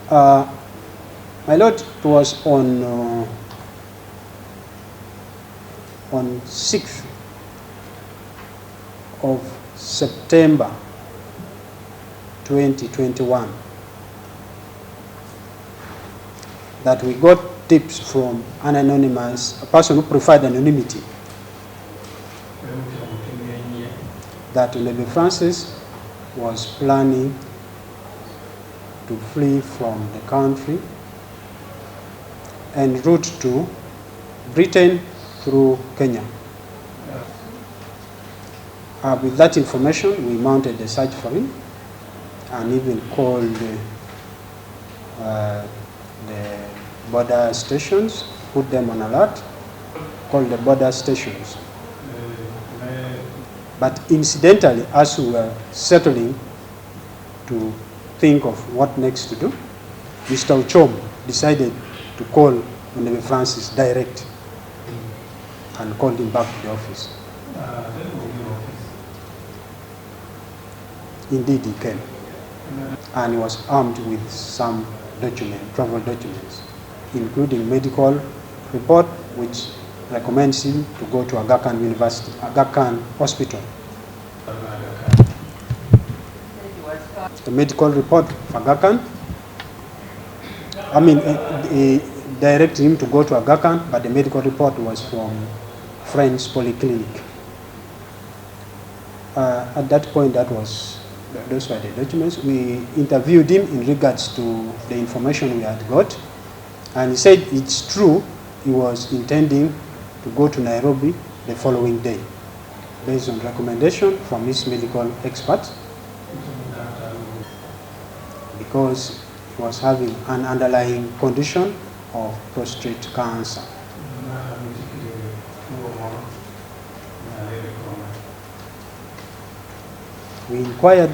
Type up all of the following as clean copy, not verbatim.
My Lord, it was on 6th of September 2021 that we got tips from an anonymous, a person who preferred anonymity, that Onebe Francis was planning to flee from the country en route to Britain through Kenya. With that information, we mounted a search for him and even called the border stations, put them on alert, called the border stations. But incidentally, as we were settling to think of what next to do, Mr. Ochom decided to call Onebe Francis direct and called him back to the office. Indeed, he came. And he was armed with some travel documents, including medical report, which recommends him to go to Aga Khan Hospital. The medical report of Aga Khan, he directed him to go to Aga Khan, but the medical report was from Friends Polyclinic. At that point, those were the documents. We interviewed him in regards to the information we had got, and he said it's true he was intending to go to Nairobi the following day, based on recommendation from his medical expert, because he was having an underlying condition of prostate cancer. We inquired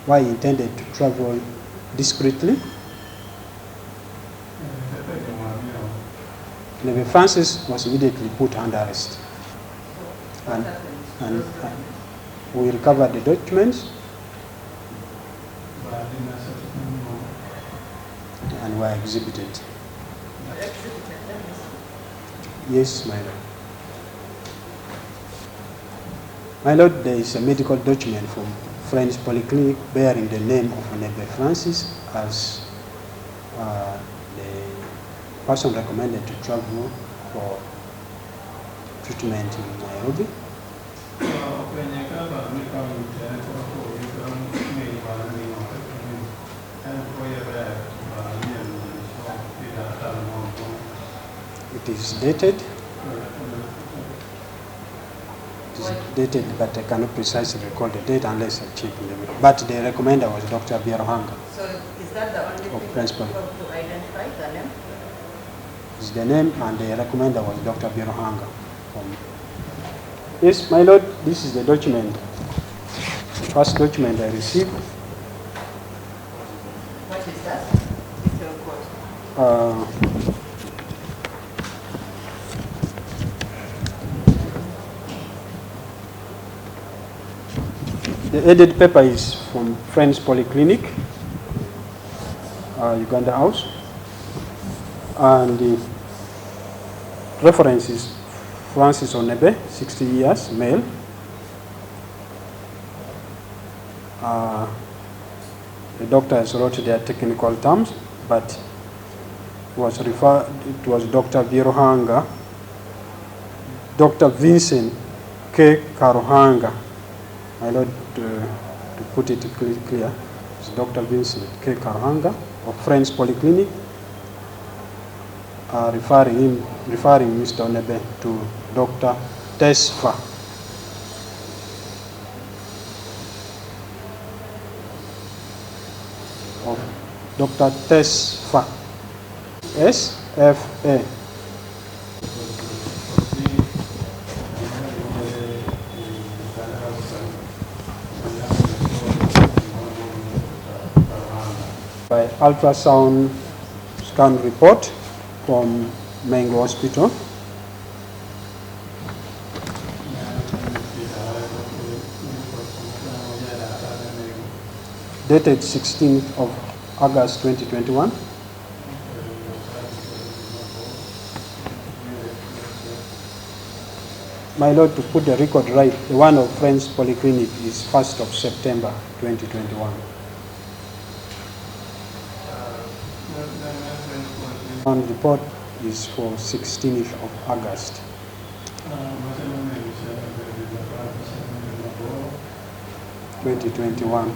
why he intended to travel discreetly. Onebe Francis was immediately put under arrest. And we recovered the documents and were exhibited. Yes, my Lord. My Lord, there is a medical document from Friends Polyclinic bearing the name of Onebe Francis as the person recommended to travel for treatment in Nairobi. It is dated. But I cannot precisely recall the date unless I check in the book. But the recommender was Dr. Biarohanga. So is that the only thing principal to identify the name? Is the name, and the recommender was Dr. Biarohanga. Yes, my Lord, this is the document. The first document I received. What is that? It's your report. The headed paper is from Friends Polyclinic, Uganda House, and the reference is Francis Onebe, 60 years, male. The doctors wrote their technical terms, but it was Dr. Biarohanga, Dr. Vincent K. Karuhanga. My Lord, to put it clear, it's Dr. Vincent K. Karuhanga of Friends Polyclinic, referring Mr. Onebe to Dr. Tesfa. Of Dr. Tesfa, S-F-A. By ultrasound scan report from Mengo Hospital. dated 16th of August 2021. My Lord, to put the record right, the one of Friends Polyclinic is 1st of September 2021. And report is for 16th of August. 2021.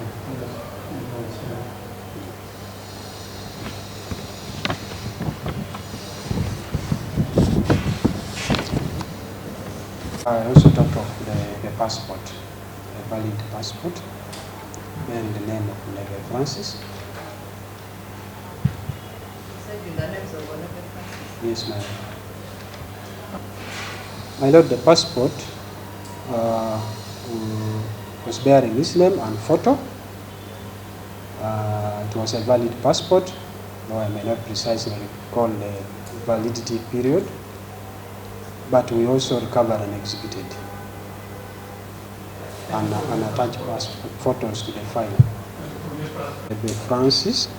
I also talked of the passport, a valid passport, bearing the name of Onebe Francis. Yes, my Lord. My Lord, the passport was bearing his name and photo. It was a valid passport, though I may not precisely recall the validity period, but we also recovered and exhibited and attached photos to the file. Onebe Francis,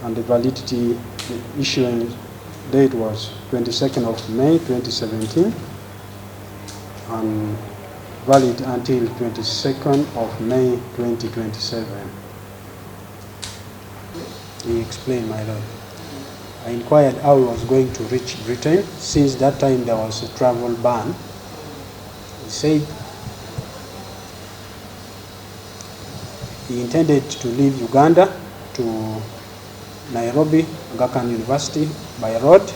and the validity, the issuing date was 22nd of May 2017 and valid until 22nd of May 2027. He explained, my Lord. I inquired how he was going to reach Britain. Since that time there was a travel ban. He said he intended to leave Uganda to Nairobi, Aga Khan University by road.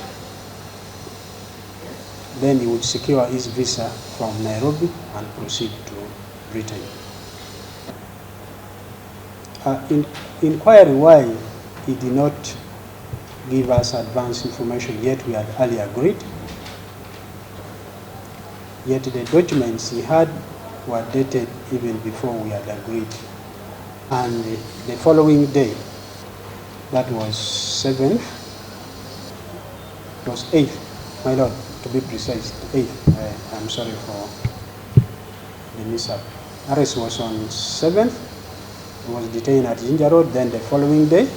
Then he would secure his visa from Nairobi and proceed to Britain. Inquiring why he did not give us advance information, yet we had earlier agreed. Yet the documents he had were dated even before we had agreed. And the following day, that was 7th, it was 8th, my Lord, to be precise, 8th. I'm sorry for the mishap. Arrest was on 7th, he was detained at Jinja Road. Then the following day,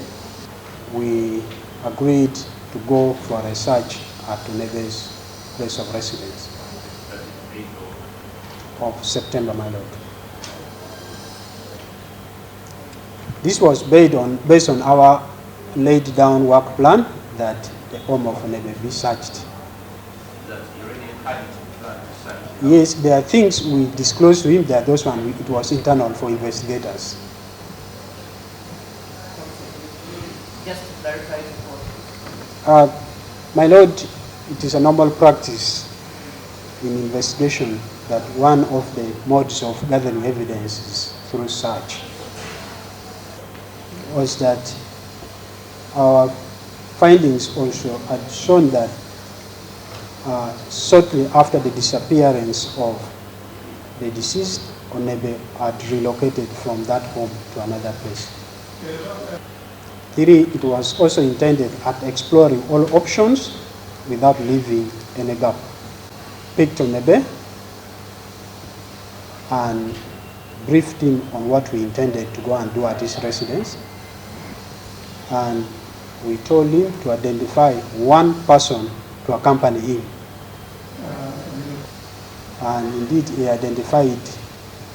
we agreed to go for a search at Onebe's place of residence of September, my Lord. This was based on our laid down work plan that the home of Onebe be searched. Yes, there are things we disclosed to him that those ones, it was internal for investigators. Just to clarify the point. My Lord, it is a normal practice in investigation that one of the modes of gathering evidence is through search. Was that our findings also had shown that shortly after the disappearance of the deceased, Onebe had relocated from that home to another place. 3, it was also intended at exploring all options without leaving any gap. Picked Onebe and briefed him on what we intended to go and do at his residence. And we told him to identify one person to accompany him. And indeed, he identified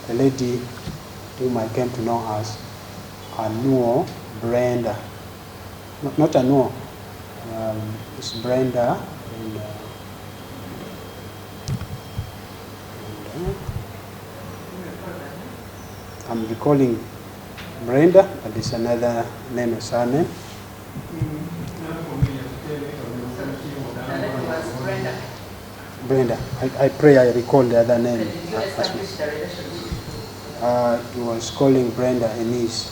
a lady whom I came to know as Anuo Brenda. Not Anuo, it's Brenda. I'm recalling Brenda, but there's another name or surname. Brenda. I pray I recall the other name. Did you establish the relationship? He was calling Brenda a niece.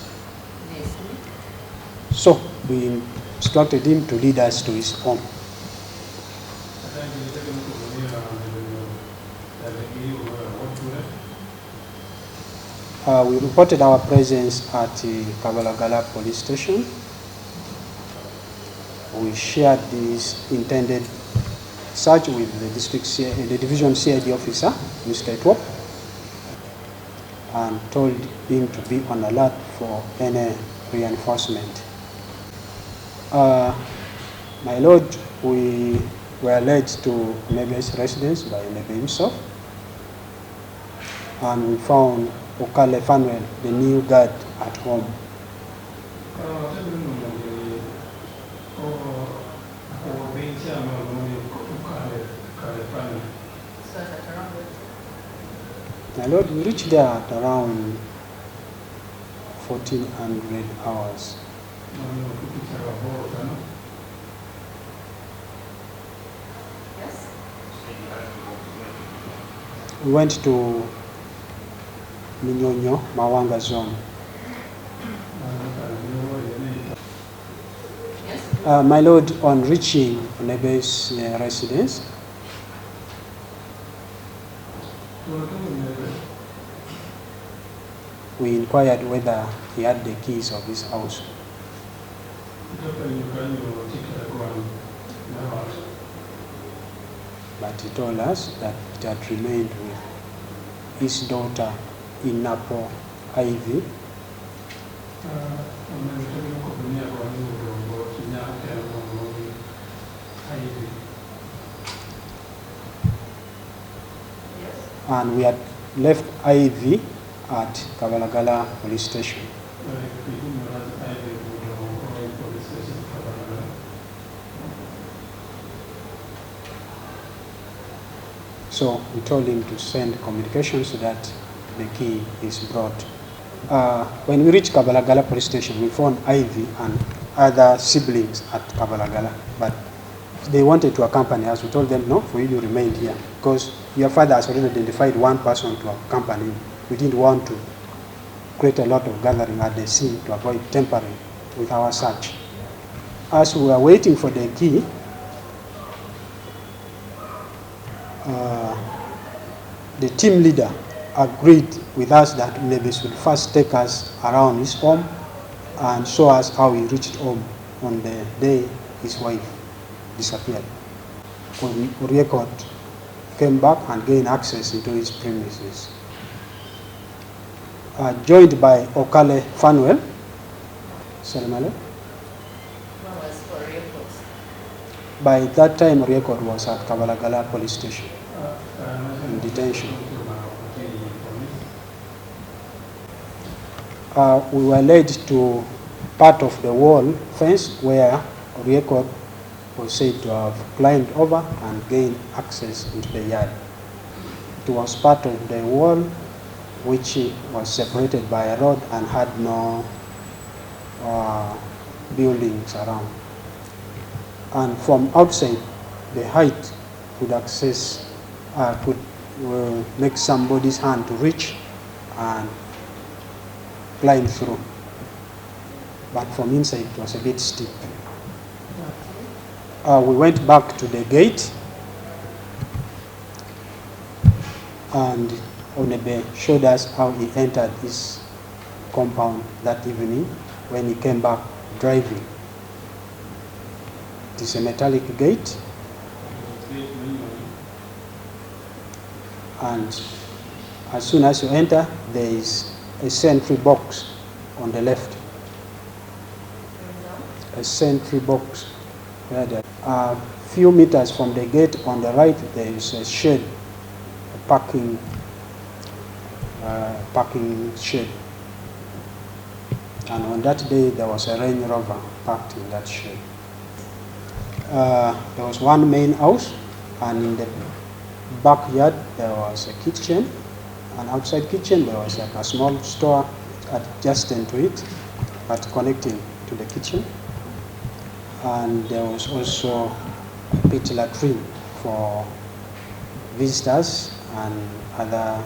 Yes. So we instructed him to lead us to his home. We reported our presence at the Kabalagala police station. We shared this intended search with the division CID officer, Mr. Etwop. and told him to be on alert for any reinforcement. My lord, we were led to Onebe's residence by Onebe himself, and we found Okale Fanuel, the new guard, at home. So is that around what? My lord, we reached there at around 1400 hours. Yes? We went to Minyonyo, Mawanga zone. Yes? My lord, on reaching Onebe's residence, we inquired whether he had the keys of his house. But he told us that it had remained with his daughter in Napo, Ivy. Yes? And we had left Ivy at Kabalagala police station. So we told him to send communication so that the key is brought. When we reached Kabalagala police station, we found Ivy and other siblings at Kabalagala, but they wanted to accompany us. We told them, no, for you to remain here, because your father has already identified one person to accompany him. We didn't want to create a lot of gathering at the scene to avoid tampering with our search. As we were waiting for the key, the team leader agreed with us that Onebe should first take us around his home and show us how he reached home on the day his wife disappeared. Record came back and gained access into his premises. Joined by Okale Fanuel. Salamale. One was for reports. By that time, Record was at Kabalagala police station in detention. We were led to part of the wall fence where Record was said to have climbed over and gained access into the yard. It was part of the wall which was separated by a road and had no buildings around. And from outside, the height could access, could make somebody's hand to reach and climb through. But from inside, it was a bit steep. We went back to the gate, and Onebe showed us how he entered his compound that evening when he came back driving. It is a metallic gate, and as soon as you enter, there is a sentry box on the left. A sentry box. Where there are a few meters from the gate on the right, there is a shed, a parking shed. And on that day, there was a Range Rover parked in that shed. There was one main house, and in the backyard, there was a kitchen. And outside kitchen, there was like a small store adjacent to it, but connecting to the kitchen. And there was also a pit latrine for visitors and other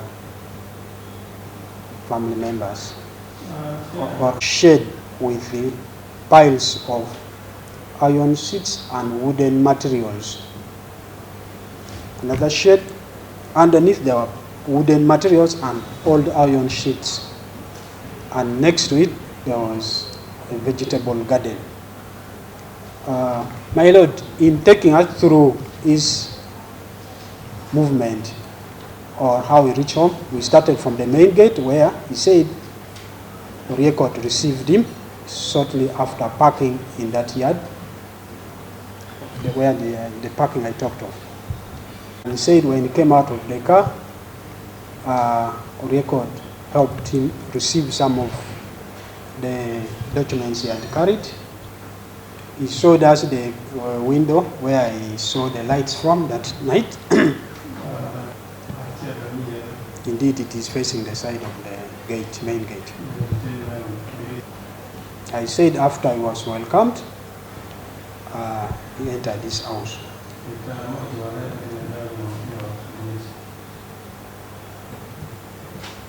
family members. Or shed with the piles of iron sheets and wooden materials. Another shed, underneath there were wooden materials and old iron sheets. And next to it, there was a vegetable garden. My Lord, in taking us through his movement, or how we reached home. We started from the main gate where he said Oriekot received him shortly after parking in that yard, where the parking I talked of. And he said when he came out of the car, Oriekot helped him receive some of the documents he had carried. He showed us the window where he saw the lights from that night. Indeed, it is facing the side of the gate, main gate. I said after he was welcomed, he entered this house.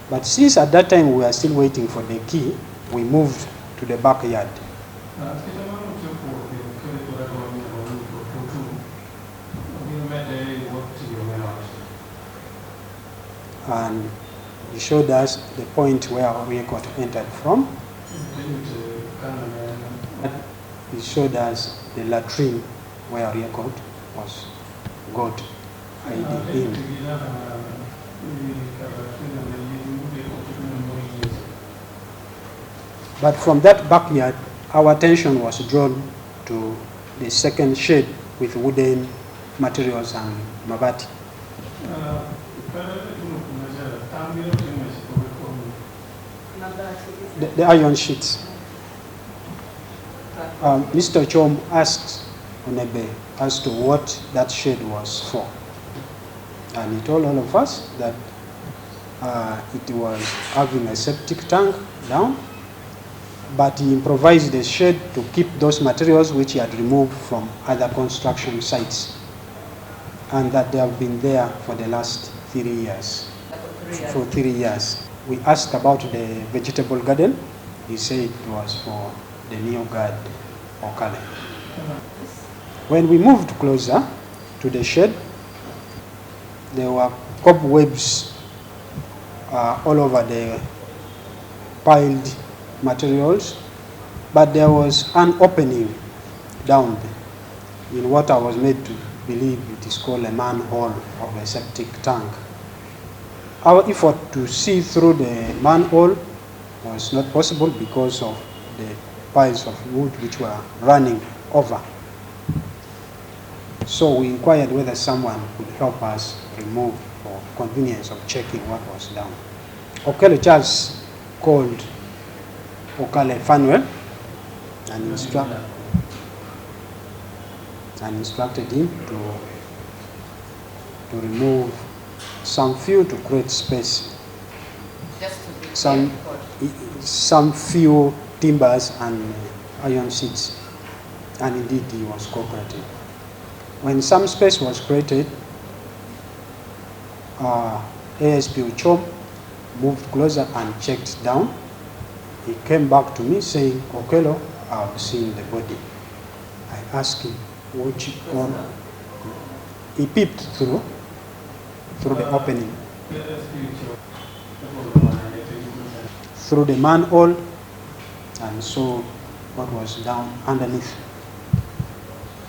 But since at that time we were still waiting for the key, we moved to the backyard. And he showed us the point where Oriekot entered from. He showed us the latrine where Oriekot was got ID in. But from that backyard, our attention was drawn to the second shed with wooden materials and mabati. The iron sheets. Mr. Chom asked Onebe as to what that shed was for. And he told all of us that it was having a septic tank down, but he improvised the shed to keep those materials which he had removed from other construction sites, and that they have been there for the last 3 years. For 3 years. We asked about the vegetable garden. He said it was for the new guard, Okale. When we moved closer to the shed, there were cobwebs all over the piled materials, but there was an opening down in what I was made to believe it is called a manhole of a septic tank. Our effort to see through the manhole was not possible because of the piles of wood which were running over. So we inquired whether someone could help us remove for convenience of checking what was down. Okale Charles called Okale Fanuel and instructed him to remove some few to create space. Some few timbers and iron sheets, and indeed he was cooperative. When some space was created, ASP Uchom moved closer and checked down. He came back to me saying, Okelo, I've seen the body. I asked him, which one? He peeped through the opening, through the manhole, and saw what was down underneath.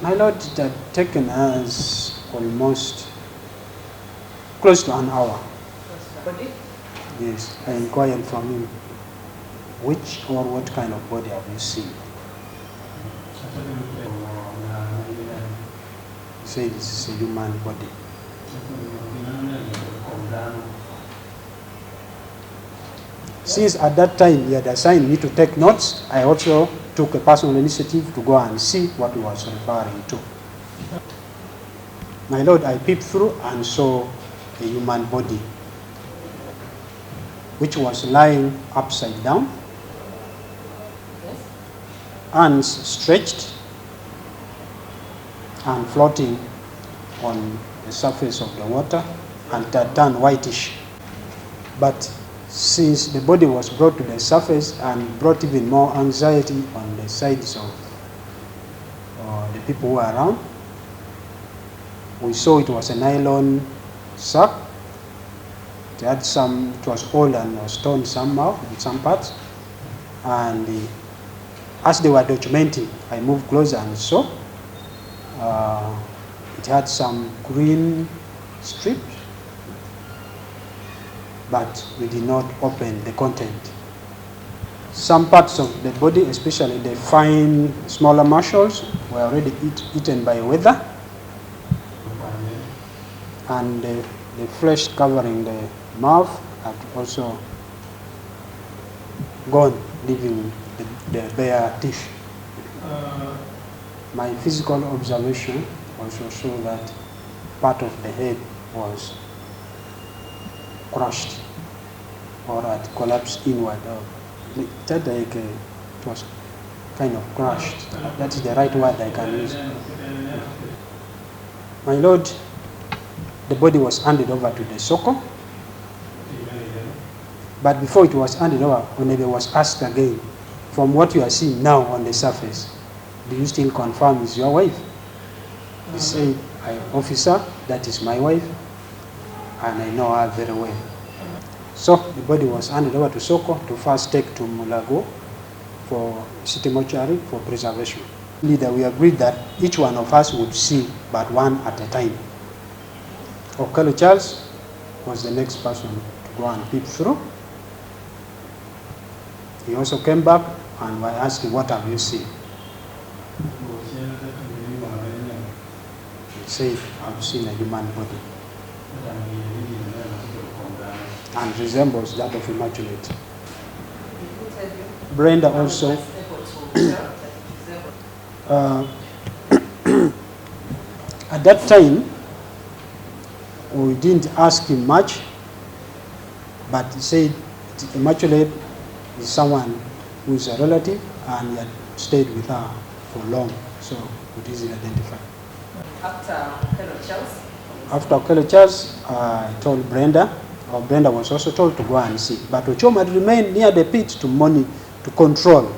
My lord, it had taken us almost close to an hour. Yes, I inquired from him, which or what kind of body have you seen? He said it's a human body. Since at that time he had assigned me to take notes, I also took a personal initiative to go and see what he was referring to. My lord, I peeped through and saw a human body which was lying upside down, arms stretched and floating on the surface of the water, and had turned whitish. But since the body was brought to the surface and brought even more anxiety on the sides of the people who were around, we saw it was a nylon sack. It had it was old and was torn somehow in some parts. And as they were documenting, I moved closer and saw it had some green strips but we did not open the content. Some parts of the body, especially the fine, smaller muscles, were already eaten by weather, and the flesh covering the mouth had also gone, leaving the bare teeth. My physical observation also showed that part of the head was crushed or had collapsed inward. It was kind of crushed. That is the right word I can use. My Lord, the body was handed over to the Soko, but before it was handed over, Onebe was asked again, from what you are seeing now on the surface, do you still confirm is your wife? He said, officer, that is my wife, and I know her very well. So the body was handed over to Soko to first take to Mulago for city mortuary for preservation. Leader, we agreed that each one of us would see but one at a time. Okello Charles was the next person to go and peep through. He also came back and I asked him, what have you seen? He said, I've seen a human body and resembles that of Immaculate. Brenda also at that time we didn't ask him much, but he said Immaculate is someone who is a relative and he had stayed with her for long, so it is identified. After Okello Charles? After Okello Charles, I told Brenda, or Brenda was also told to go and see. But Ochom had remained near the pit to control,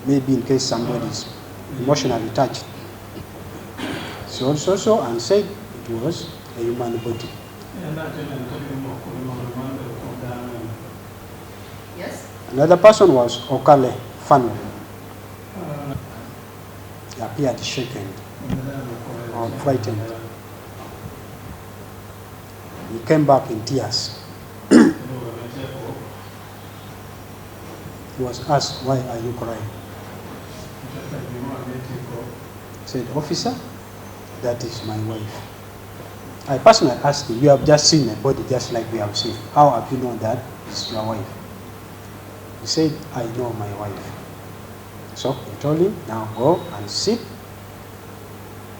maybe in case somebody is emotionally touched. She also saw and said it was a human body. Yes? Another person was Okale Fanu. He appeared shaken or frightened. He came back in tears. He was asked, why are you crying? He said, officer, that is my wife. I personally asked him, you have just seen a body just like we have seen. How have you known that it's your wife? He said, I know my wife. So he told him, now go and sit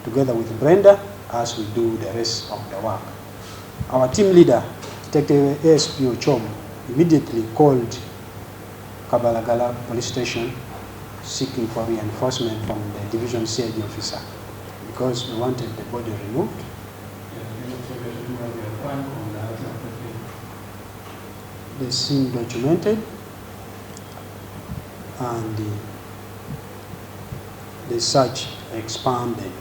together with Brenda as we do the rest of the work. Our team leader, Detective ASP Ochom, immediately called Kabalagala police station seeking for reinforcement from the division CID officer because we wanted the body removed. The scene documented and the search expanded.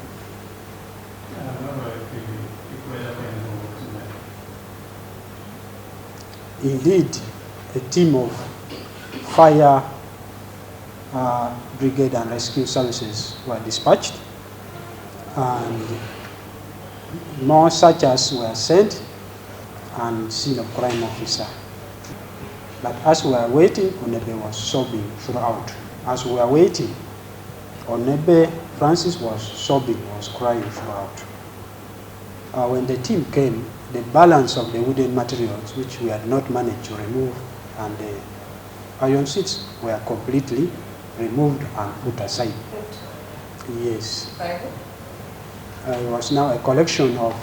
Indeed, a team of fire brigade and rescue services were dispatched, and more searchers were sent and scene of crime officer. But as we were waiting, Onebe was sobbing throughout. As we were waiting, Onebe Francis was sobbing, was crying throughout. When the team came, the balance of the wooden materials, which we had not managed to remove, and the iron seats were completely removed and put aside. Yes. It was now a collection of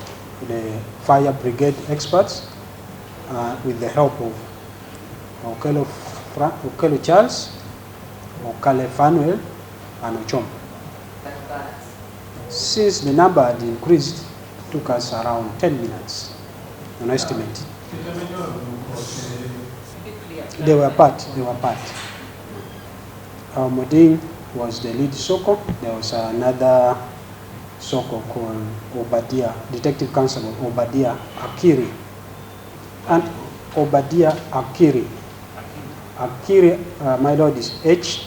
the fire brigade experts with the help of Okello Charles, Okale Fanuel, and Ochom. Since the number had increased, it took us around 10 minutes, an estimate. They were part. Moding was the lead Soko. There was another Soko called Obadiah, Detective Constable Obadiah Akiri. And Obadiah Akiri. Akiri, my lord, is H-A-K-I-R-I.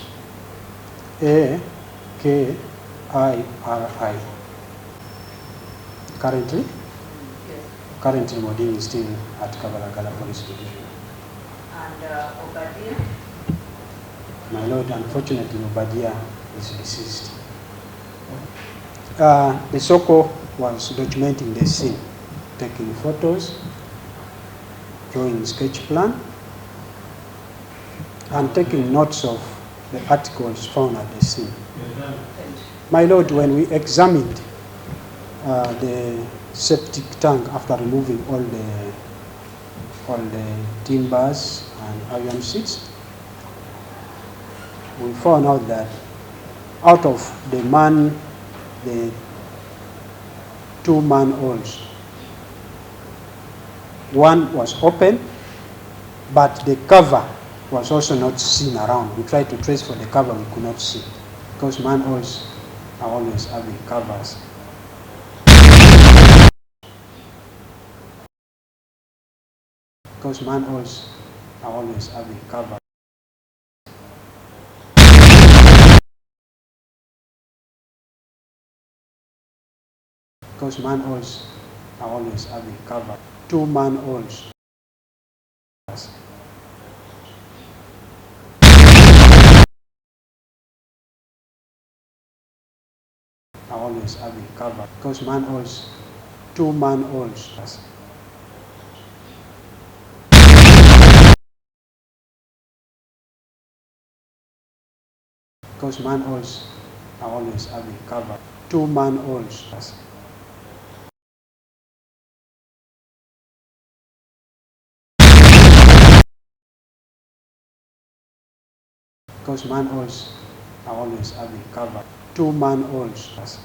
Currently, Currently, Modin is still at Kabalagala Police Division. And Obadia? My lord, unfortunately, Obadia is deceased. The Soko was documenting the scene, taking photos, drawing sketch plan, and taking notes of the articles found at the scene. My lord, when we examined the septic tank after removing all the timbers and iron sheets, we found out that out of the two manholes, one was open, but the cover was also not seen around. We tried to trace for the cover, we could not see, because manholes are always having covers. Because manholes are always having covers. Because manholes are always having cover. Two manholes. Are always having cover. Because manholes, two manholes. Because manholes are always having cover. Two manholes. Because manholes are always having cover. Two manholes.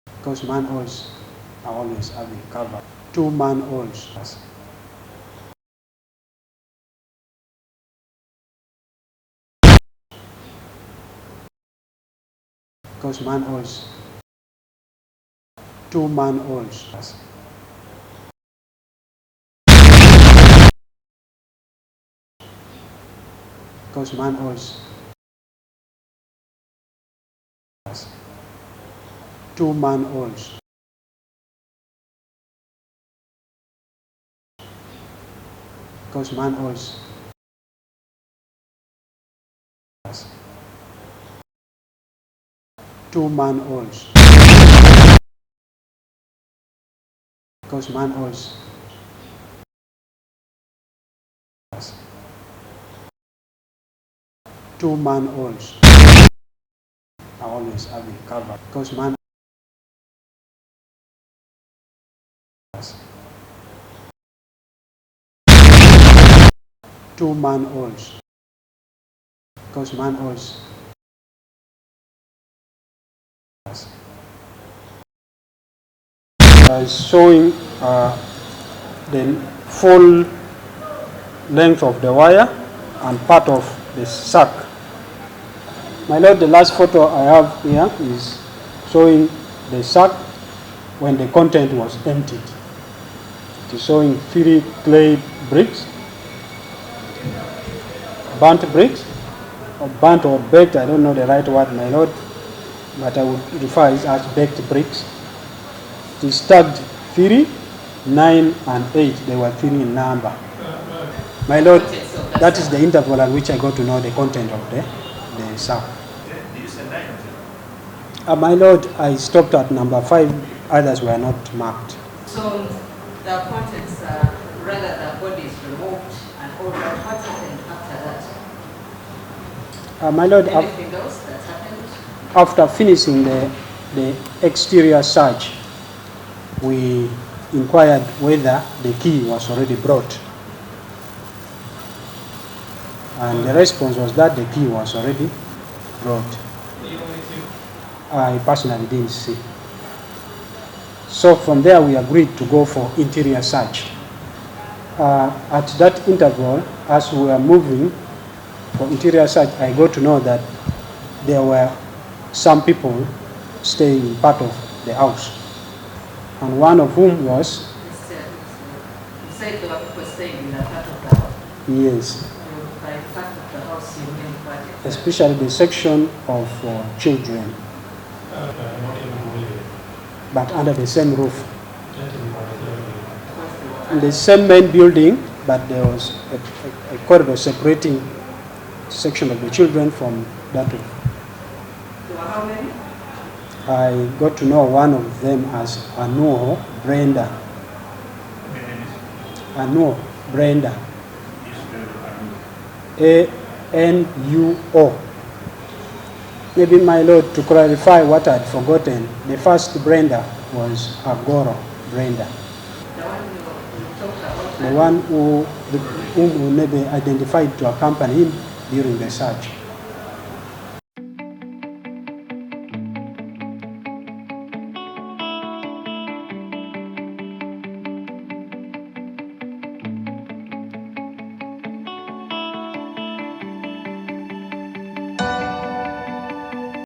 Because manholes are always having cover. Two manholes. Because manholes. Two manholes. Because manholes. Two manholes. Because manholes. Two manholes. Because manholes. Two manholes are always having cover. Because manholes. Two manholes. Because manholes. Showing the full length of the wire and part of the sack. My lord, the last photo I have here is showing the sack when the content was emptied. It is showing 3 clay bricks, burnt bricks, or burnt or baked, I don't know the right word, my lord, but I would refer it as baked bricks. It is tagged 3, 9, and 8. They were 3 in number. My lord, that is the interval at which I got to know the content of the sack. Did you say 9? My lord, I stopped at number 5. Others were not marked. So the contents, rather the body is removed and all that, what happened after that? My lord, Anything else that happened? after finishing the exterior search, we inquired whether the key was already brought. And the response was that the key was already brought. I personally didn't see. So from there we agreed to go for interior search. At that interval, as we were moving for interior search, I got to know that there were some people staying in part of the house. And one of whom was... You said there were people staying in that part of the house. Yes. By part of the house you mean project? especially the section of children, but under the same roof. In the same main building, but there was a corridor separating section of the children from that roof. There were how many? I got to know one of them as Anuo Brenda. Anuo Brenda. A-N-U-O. Maybe, my lord, to clarify what I'd forgotten, the first Brenda was Agoro Brenda. The one you talked about? The one whom Onebe identified to accompany him during the search.